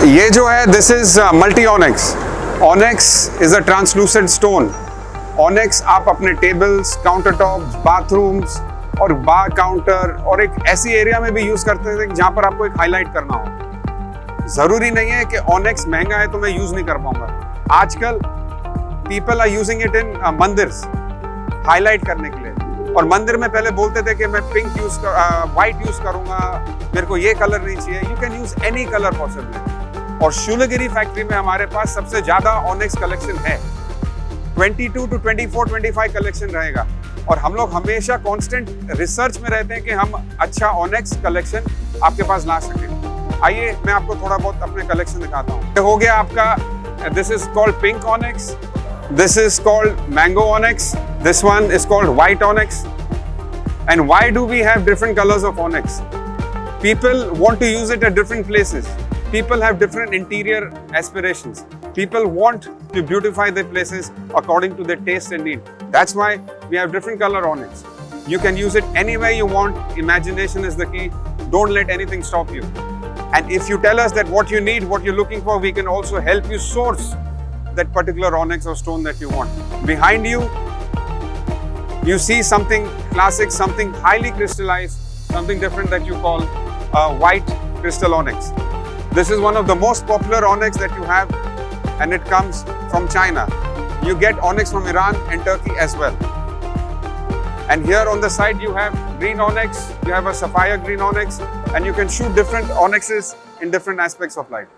ये जो है this is multi onyx. Onyx is a translucent stone. Onyx आप अपने टेबल्स, काउंटर टॉप्स, बाथरूम्स और बार काउंटर और एक ऐसी एरिया में भी यूज करते थे जहां पर आपको एक हाईलाइट करना हो. जरूरी नहीं है कि ऑनेक्स महंगा है तो मैं यूज नहीं कर पाऊंगा. आजकल people are using it in mandirs highlight करने के लिए. और मंदिर में पहले बोलते थे कि मैं पिंक व्हाइट यूज करूंगा, मेरे को ये कलर नहीं चाहिए. You can use any colour possible. और शूलगिरी फैक्ट्री में हमारे पास सबसे ज्यादा ऑनेक्स कलेक्शन है. 22 to 24, 25 कलेक्शन रहेगा. और हम लोग हमेशा कांस्टेंट रिसर्च में रहते हैं कि हम अच्छा ऑनेक्स कलेक्शन आपके पास ला सकें. आइए मैं आपको थोड़ा बहुत अपने कलेक्शन दिखाता हूँ. हो गया आपका, this is called pink onyx, this is called mango onyx, this one is called white onyx. And why do we have different colors of onyx? People want to use it at different places. People have different interior aspirations. People want to beautify their places according to their taste and need. That's why we have different color onyx. You can use it anywhere you want. Imagination is the key. Don't let anything stop you. And if you tell us that what you need, what you're looking for, we can also help you source that particular onyx or stone that you want. Behind you, you see something classic, something highly crystallized, something different that you call white crystal onyx. This is one of the most popular onyx that you have, and it comes from China. You get onyx from Iran and Turkey as well. And here on the side you have green onyx, you have a sapphire green onyx, and you can shoot different onyxes in different aspects of light.